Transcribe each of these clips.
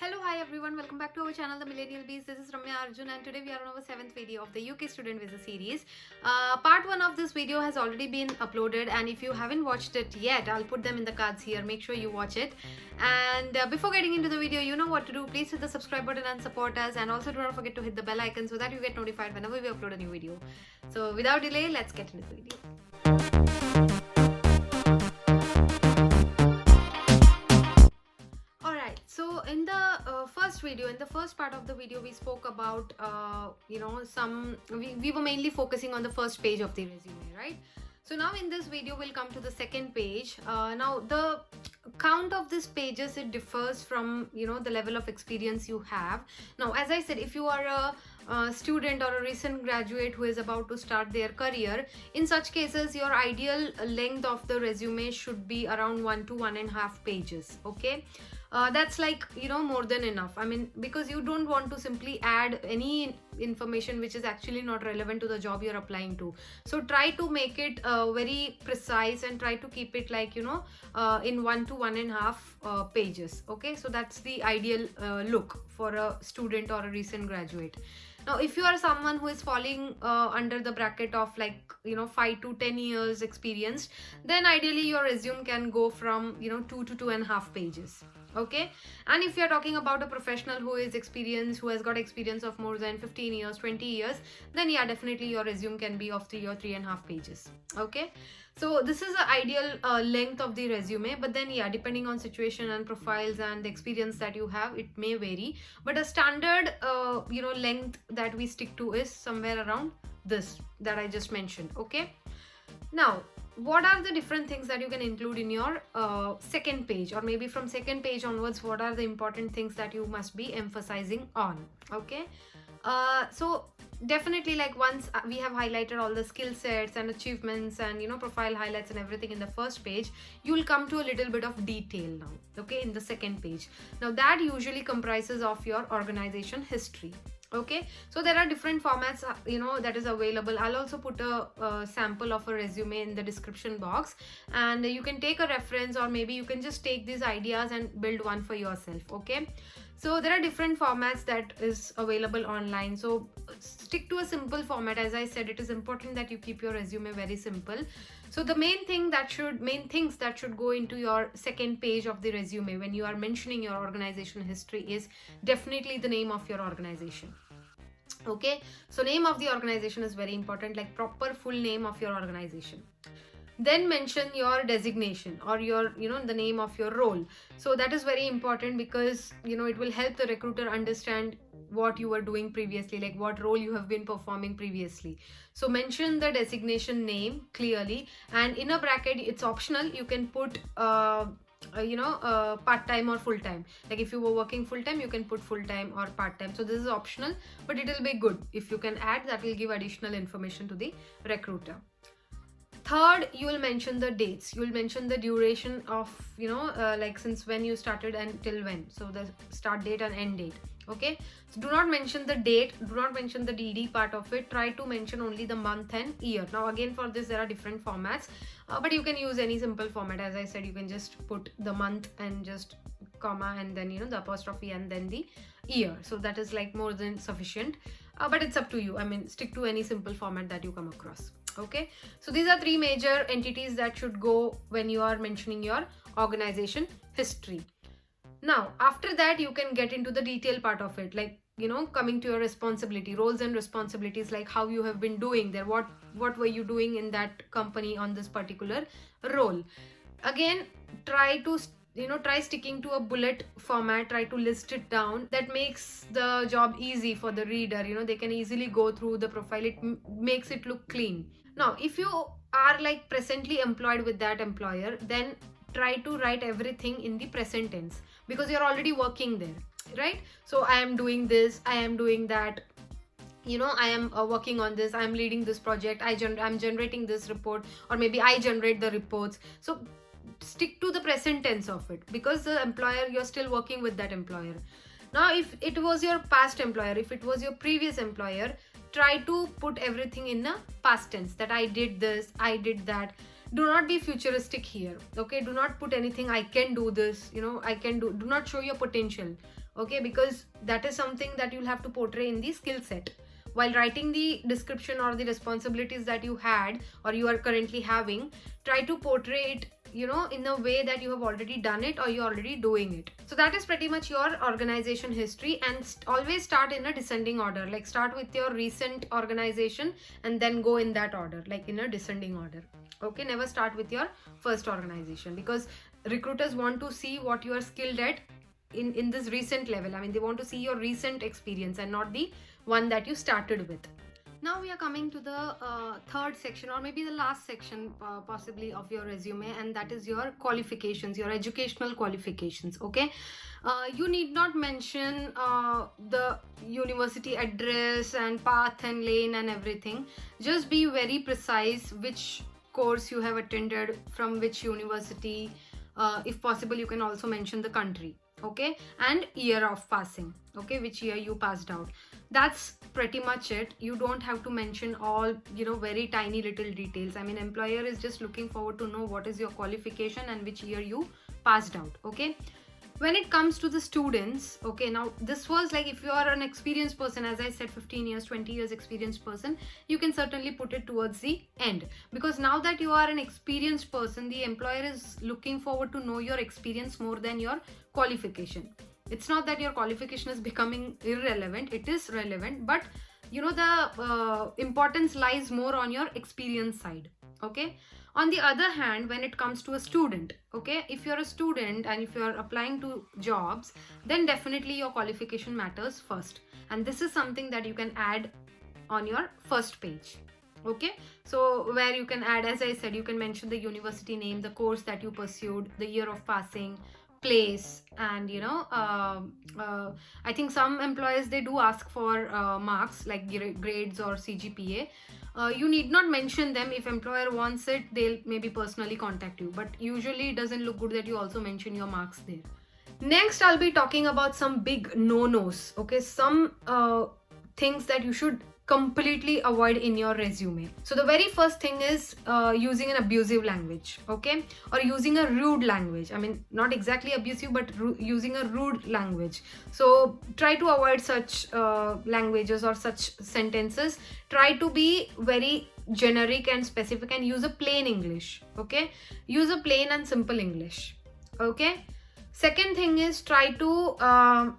Hello, hi everyone. Welcome back to our channel, The Millennial Bees. This is Ramya Arjun, and today we are on our 7th video of the UK Student Visa series. Part 1 of this video has already been uploaded, and if you haven't watched it yet, I'll put them in the cards here. Make sure you watch it. And before getting into the video, you know what to do. Please hit the subscribe button and support us, and also do not forget to hit the bell icon so that you get notified whenever we upload a new video. So without delay, let's get into the video. Alright, so in the first video, in the first part of the video, we spoke about, we were mainly focusing on the first page of the resume, right? So now in this video, we'll come to the second page. Now the count of these pages, it differs from, the level of experience you have. Now, as I said, if you are a student or a recent graduate who is about to start their career, in such cases, your ideal length of the resume should be around 1 to 1.5 pages, okay? That's like more than enough. I mean, because you don't want to simply add any information which is actually not relevant to the job you're applying to. So try to make it very precise and try to keep it like in 1 to 1.5 pages. Okay, so that's the ideal look for a student or a recent graduate. Now, if you are someone who is falling under the bracket of 5 to 10 years experience, then ideally your resume can go from 2 to 2.5 pages. Okay, and if you're talking about a professional who is experienced, who has got experience of more than 15 years, 20 years, then yeah, definitely your resume can be of 3 or 3.5 pages. Okay, so this is the ideal length of the resume, but then yeah, depending on situation and profiles and the experience that you have, it may vary, but a standard length that we stick to is somewhere around this that I just mentioned. Okay, now what are the different things that you can include in your second page, or maybe from second page onwards, what are the important things that you must be emphasizing on? Okay, so definitely, like, once we have highlighted all the skill sets and achievements and profile highlights and everything in the first page, you will come to a little bit of detail now, okay, in the second page. Now that usually comprises of your organization history. Okay, so there are different formats that is available. I'll also put a sample of a resume in the description box, and you can take a reference, or maybe you can just take these ideas and build one for yourself. Okay, so there are different formats that is available online, so stick to a simple format. As I said, it is important that you keep your resume very simple. So the main things that should go into your second page of the resume when you are mentioning your organization history is definitely the name of your organization. Okay, so name of the organization is very important, like proper full name of your organization. Then mention your designation, or your the name of your role. So that is very important, because it will help the recruiter understand what you were doing previously, like what role you have been performing previously. So mention the designation name clearly, and in a bracket, it's optional, you can put part-time or full-time. Like if you were working full-time, you can put full-time or part-time. So this is optional, but it will be good if you can add. That will give additional information to the recruiter. Third, you will mention the dates. You will mention the duration of like since when you started and till when, so the start date and end date. Okay, so do not mention the date, do not mention the DD part of it. Try to mention only the month and year. Now again, for this there are different formats, but you can use any simple format. As I said, you can just put the month and just comma, and then the apostrophe, and then the year. So that is like more than sufficient, but it's up to you. I mean, stick to any simple format that you come across. Okay, so these are three major entities that should go when you are mentioning your organization history. Now after that, you can get into the detail part of it, like coming to your responsibility, roles and responsibilities, like how you have been doing there, what were you doing in that company on this particular role. Again, try sticking to a bullet format. Try to list it down. That makes the job easy for the reader. They can easily go through the profile. It makes it look clean. Now if you are like presently employed with that employer, then try to write everything in the present tense, because you're already working there, right? So I am doing this, I am doing that, I am working on this, I am leading this project, I'm generating this report, or maybe I generate the reports. So stick to the present tense of it, because the employer, you're still working with that employer. Now if it was your past employer, if it was your previous employer, try to put everything in a past tense, that I did this, I did that. Do not be futuristic here. Okay, do not put anything I can do this, I can do not show your potential. Okay, because that is something that you'll have to portray in the skill set while writing the description or the responsibilities that you had or you are currently having. Try to portray it in a way that you have already done it or you're already doing it. So that is pretty much your organization history, and always start in a descending order. Like start with your recent organization and then go in that order, like in a descending order. Okay, never start with your first organization, because recruiters want to see what you are skilled at in this recent level. I mean, they want to see your recent experience and not the one that you started with. Now we are coming to the third section, or maybe the last section possibly of your resume, and that is your qualifications, your educational qualifications. Okay, you need not mention the university address and path and lane and everything. Just be very precise which course you have attended, from which university. If possible, you can also mention the country. Okay, and year of passing. Okay, which year you passed out. That's pretty much it. You don't have to mention all very tiny little details. I mean, employer is just looking forward to know what is your qualification and which year you passed out. Okay, when it comes to the students, okay, now this was like, if you are an experienced person, as I said, 15 years 20 years experienced person, you can certainly put it towards the end, because now that you are an experienced person, the employer is looking forward to know your experience more than your qualification. It's not that your qualification is becoming irrelevant, it is relevant, but the importance lies more on your experience side. Okay, on the other hand, when it comes to a student, okay, if you're a student and if you're applying to jobs, then definitely your qualification matters first, and this is something that you can add on your first page. Okay, so where you can add, as I said, you can mention the university name, the course that you pursued, the year of passing, place, and I think some employers, they do ask for marks like grades or CGPA. You need not mention them. If employer wants it, they'll maybe personally contact you, but usually it doesn't look good that you also mention your marks there. Next, I'll be talking about some big no-nos. Okay, some things that you should completely avoid in your resume. So the very first thing is using an abusive language, okay, or using a rude language. I mean, not exactly abusive, but using a rude language. So try to avoid such languages or such sentences. Try to be very generic and specific and use a plain English. Okay, use a plain and simple English. Okay, second thing is, try to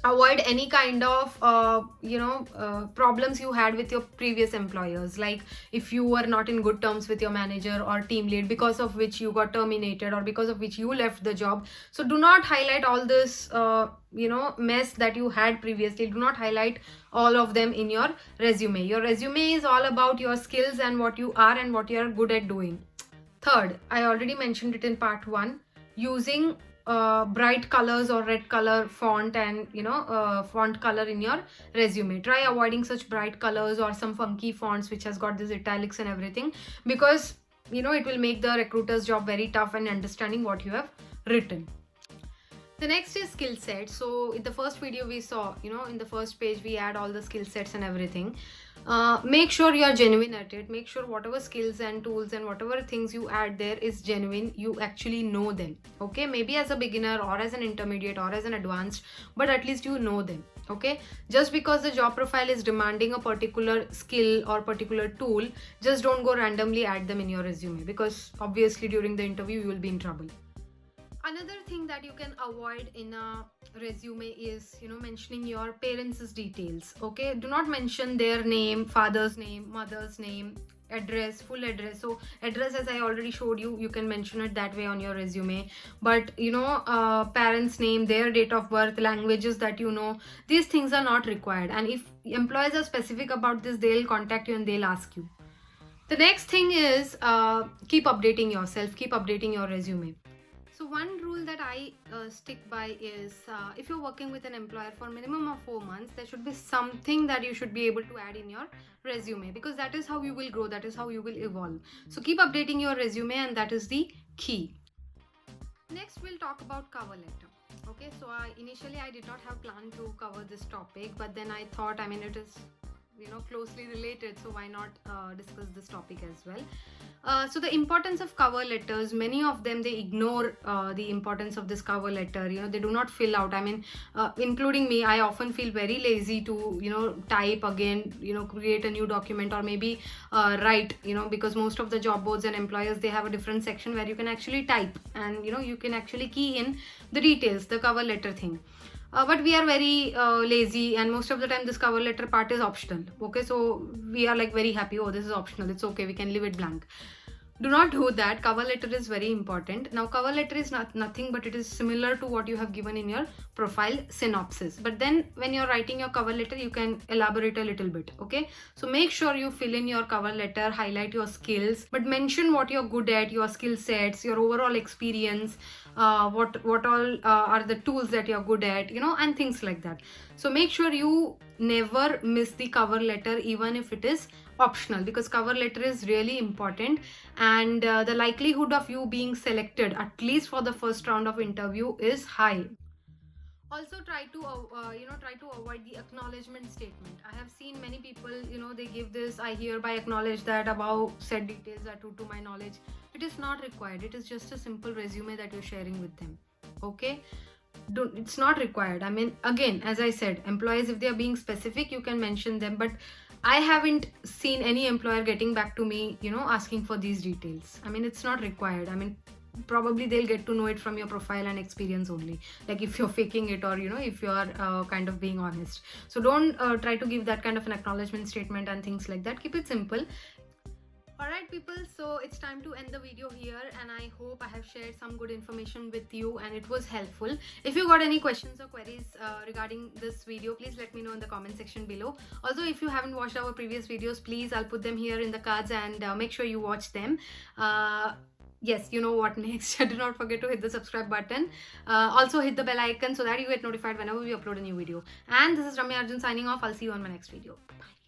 avoid any kind of problems you had with your previous employers, like if you were not in good terms with your manager or team lead, because of which you got terminated or because of which you left the job. So do not highlight all this mess that you had previously. Do not highlight all of them in your resume. Your resume is all about your skills and what you are and what you are good at doing. Third, I already mentioned it in part 1, using bright colors or red color font and font color in your resume. Try avoiding such bright colors or some funky fonts which has got this italics and everything, because it will make the recruiter's job very tough in understanding what you have written. The next is skill set. So in the first video we saw, in the first page we add all the skill sets and everything. Make sure you are genuine at it. Make sure whatever skills and tools and whatever things you add there is genuine. You actually know them. Okay, maybe as a beginner or as an intermediate or as an advanced, but at least you know them. Okay, just because the job profile is demanding a particular skill or particular tool, just don't go randomly add them in your resume, because obviously during the interview you will be in trouble. Another thing that you can avoid in a resume is mentioning your parents' details. Okay, do not mention their name, father's name, mother's name, address, full address. So address, as I already showed you, you can mention it that way on your resume, but parents' name, their date of birth, languages that these things are not required, and if employers are specific about this, they'll contact you and they'll ask you. The next thing is keep updating yourself, keep updating your resume. So one rule that I stick by is if you're working with an employer for a minimum of 4 months, there should be something that you should be able to add in your resume, because that is how you will grow, that is how you will evolve. So keep updating your resume, and that is the key. Next, we'll talk about cover letter. Okay, so initially I did not have planned to cover this topic, but then I thought, it is closely related, so why not discuss this topic as well. So the importance of cover letters, many of them, they ignore the importance of this cover letter. They do not fill out. I mean, including me, I often feel very lazy to type again, create a new document, or maybe write, because most of the job boards and employers, they have a different section where you can actually type, and you can actually key in the details, the cover letter thing. But we are very lazy, and most of the time this cover letter part is optional. Okay, so we are like very happy, oh, this is optional, it's okay, we can leave it blank. Do not do that. Cover letter is very important. Now, cover letter is nothing but it is similar to what you have given in your profile synopsis, but then when you're writing your cover letter, you can elaborate a little bit. Okay, so make sure you fill in your cover letter, highlight your skills, but mention what you're good at, your skill sets, your overall experience, what all are the tools that you're good at, and things like that. So make sure you never miss the cover letter, even if it is optional, because cover letter is really important, and the likelihood of you being selected, at least for the first round of interview, is high. Also, try to avoid the acknowledgement statement. I have seen many people, they give this, I hereby acknowledge that above said details are true to my knowledge. It is not required. It is just a simple resume that you're sharing with them. Okay, it's not required. I mean, again, as I said, employees, if they are being specific, you can mention them, but I haven't seen any employer getting back to me, asking for these details. I mean, it's not required. I mean, probably they'll get to know it from your profile and experience only, like if you're faking it, or if you're kind of being honest. So don't try to give that kind of an acknowledgement statement and things like that. Keep it simple. Alright people, so it's time to end the video here, and I hope I have shared some good information with you and it was helpful. If you got any questions or queries regarding this video, please let me know in the comment section below. Also, if you haven't watched our previous videos, please, I'll put them here in the cards, and make sure you watch them. Yes, you know what next. Do not forget to hit the subscribe button. Also hit the bell icon so that you get notified whenever we upload a new video. And this is Ramya Arjun signing off. I'll see you on my next video. Bye.